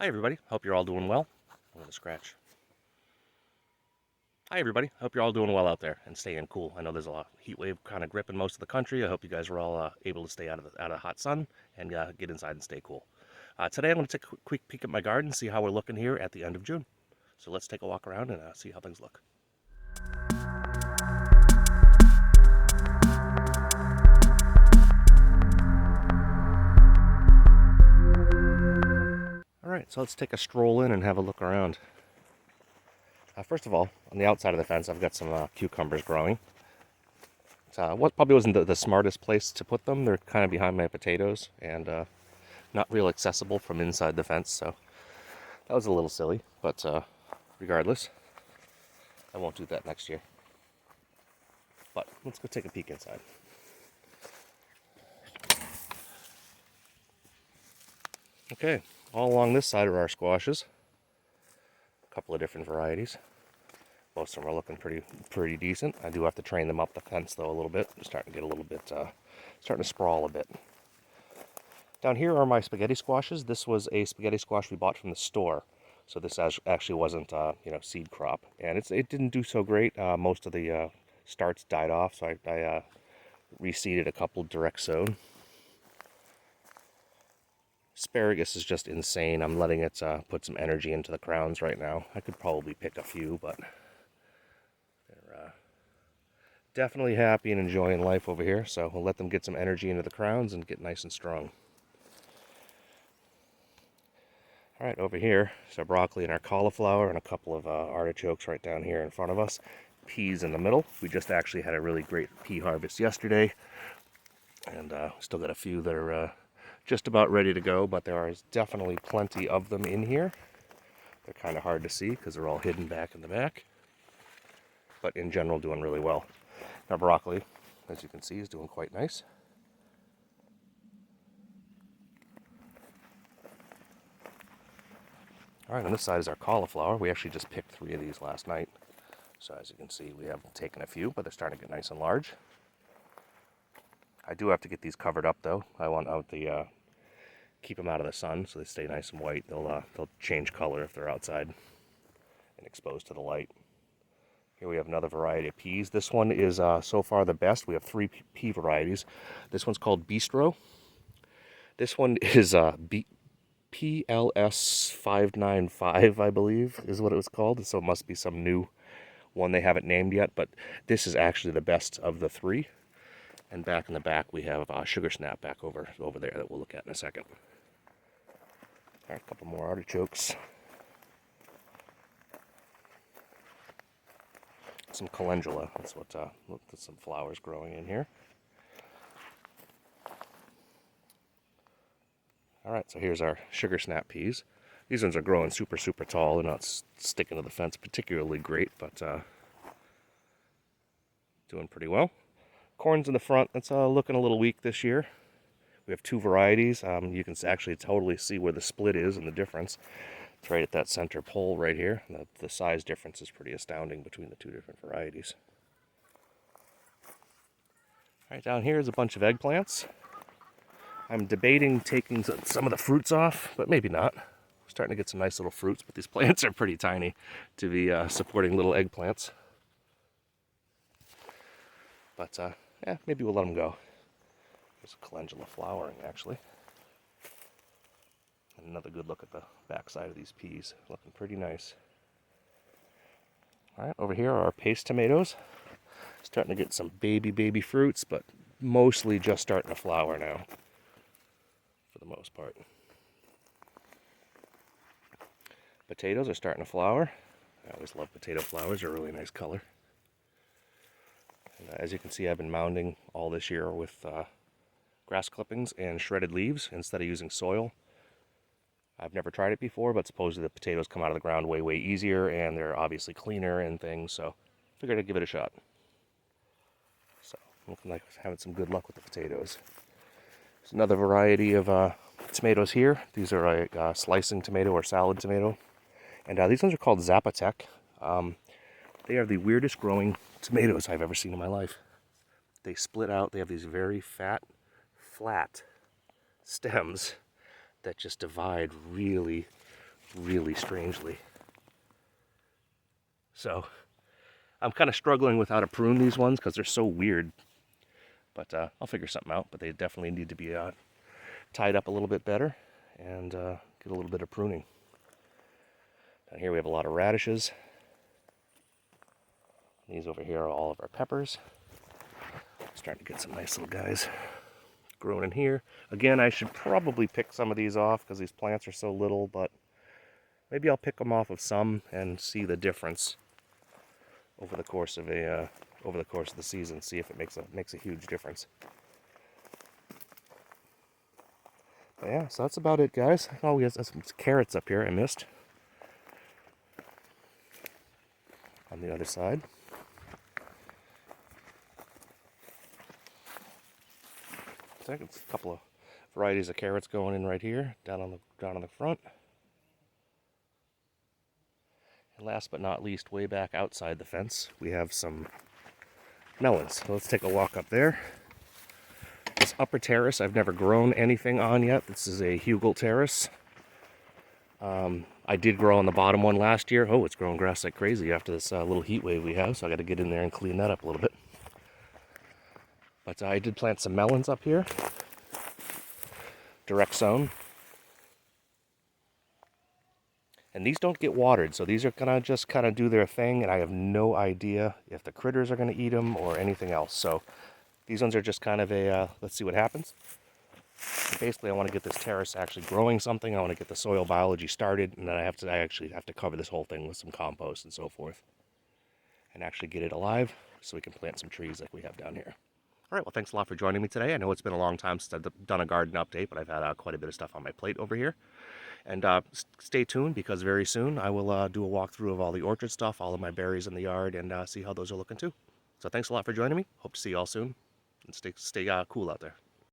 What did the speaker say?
Hi everybody, hope you're all doing well. I'm gonna scratch. Hi everybody, hope you're all doing well out there and staying cool. I know there's a lot of heat wave kind of gripping most of the country. I hope you guys are all able to stay out of the hot sun and get inside and stay cool. Today I'm gonna take a quick peek at my garden, see how we're looking here at the end of June. So let's take a walk around and see how things look. All right, so let's take a stroll in and have a look around. First of all, on the outside of the fence, I've got some cucumbers growing. What probably wasn't the smartest place to put them. They're kind of behind my potatoes and not real accessible from inside the fence, so that was a little silly. But regardless, I won't do that next year. But let's go take a peek inside. Okay, all along this side are our squashes. A couple of different varieties. Most of them are looking pretty decent. I do have to train them up the fence though a little bit. I'm starting to get a little bit, starting to sprawl a bit. Down here are my spaghetti squashes. This was a spaghetti squash we bought from the store. So this actually wasn't, seed crop. And it didn't do so great. Most of the starts died off, so I reseeded a couple direct sown. Asparagus is just insane. I'm letting it put some energy into the crowns right now. I could probably pick a few, but they're definitely happy and enjoying life over here. So we'll let them get some energy into the crowns and get nice and strong. All right, over here, so broccoli and our cauliflower and a couple of artichokes right down here in front of us. Peas in the middle. We just actually had a really great pea harvest yesterday. And still got a few that are just about ready to go, but there is definitely plenty of them in here. They're kind of hard to see because they're all hidden back in the back. But in general, doing really well. Our broccoli, as you can see, is doing quite nice. All right, on this side is our cauliflower. We actually just picked 3 of these last night. So as you can see, we have taken a few, but they're starting to get nice and large. I do have to get these covered up though. I want out the keep them out of the sun so they stay nice and white. They'll change color if they're outside and exposed to the light. Here we have another variety of peas. This one is so far the best. We have 3 pea varieties. This one's called Bistro. This one is PLS 595, I believe, is what it was called. So it must be some new one they haven't named yet, but this is actually the best of the 3. And back in the back we have Sugar Snap back over there that we'll look at in a second. All right, a couple more artichokes. Some calendula. That's what. Look, there's some flowers growing in here. All right, so here's our Sugar Snap peas. These ones are growing super tall. They're not sticking to the fence particularly great, but doing pretty well. Corn's in the front. That's looking a little weak this year. We have 2 varieties. You can actually totally see where the split is and the difference. It's right at that center pole right here. The size difference is pretty astounding between the 2 different varieties. All right, down here is a bunch of eggplants. I'm debating taking some of the fruits off, but maybe not. We're starting to get some nice little fruits, but these plants are pretty tiny to be supporting little eggplants. But yeah, maybe we'll let them go. There's a calendula flowering, actually. And another good look at the backside of these peas. Looking pretty nice. All right, over here are our paste tomatoes. Starting to get some baby fruits, but mostly just starting to flower now, for the most part. Potatoes are starting to flower. I always love potato flowers. They're a really nice color. And, as you can see, I've been mounding all this year with grass clippings and shredded leaves instead of using soil. I've never tried it before, but supposedly the potatoes come out of the ground way easier, and they're obviously cleaner and things, so figured I'd give it a shot. So, looking like having some good luck with the potatoes. There's another variety of tomatoes here. These are a slicing tomato or salad tomato. And these ones are called Zapotec. They are the weirdest growing tomatoes I've ever seen in my life. They split out. They have these very fat, flat stems that just divide really, really strangely. So I'm kind of struggling with how to prune these ones because they're so weird. But I'll figure something out. But they definitely need to be tied up a little bit better and get a little bit of pruning. Down here we have a lot of radishes. These over here are all of our peppers. Starting to get some nice little guys growing in here. Again, I should probably pick some of these off because these plants are so little, but maybe I'll pick them off of some and see the difference over the course of the season. See if it makes a huge difference. But yeah, so that's about it, guys. Oh, we have some carrots up here I missed on the other side. I think it's a couple of varieties of carrots going in right here, down on the front. And last but not least, way back outside the fence, we have some melons. So let's take a walk up there. This upper terrace, I've never grown anything on yet. This is a Hugel terrace. I did grow on the bottom one last year. Oh, it's growing grass like crazy after this little heat wave we have, so I got to get in there and clean that up a little bit. But I did plant some melons up here. Direct sown. And these don't get watered, so these are gonna just kind of do their thing, and I have no idea if the critters are gonna eat them or anything else. So these ones are just kind of a, let's see what happens. Basically, I want to get this terrace actually growing something. I want to get the soil biology started, and then I actually have to cover this whole thing with some compost and so forth, and actually get it alive so we can plant some trees like we have down here. All right, well, thanks a lot for joining me today. I know it's been a long time since I've done a garden update, but I've had quite a bit of stuff on my plate over here. And stay tuned, because very soon I will do a walkthrough of all the orchard stuff, all of my berries in the yard, and see how those are looking too. So thanks a lot for joining me. Hope to see you all soon, and stay cool out there.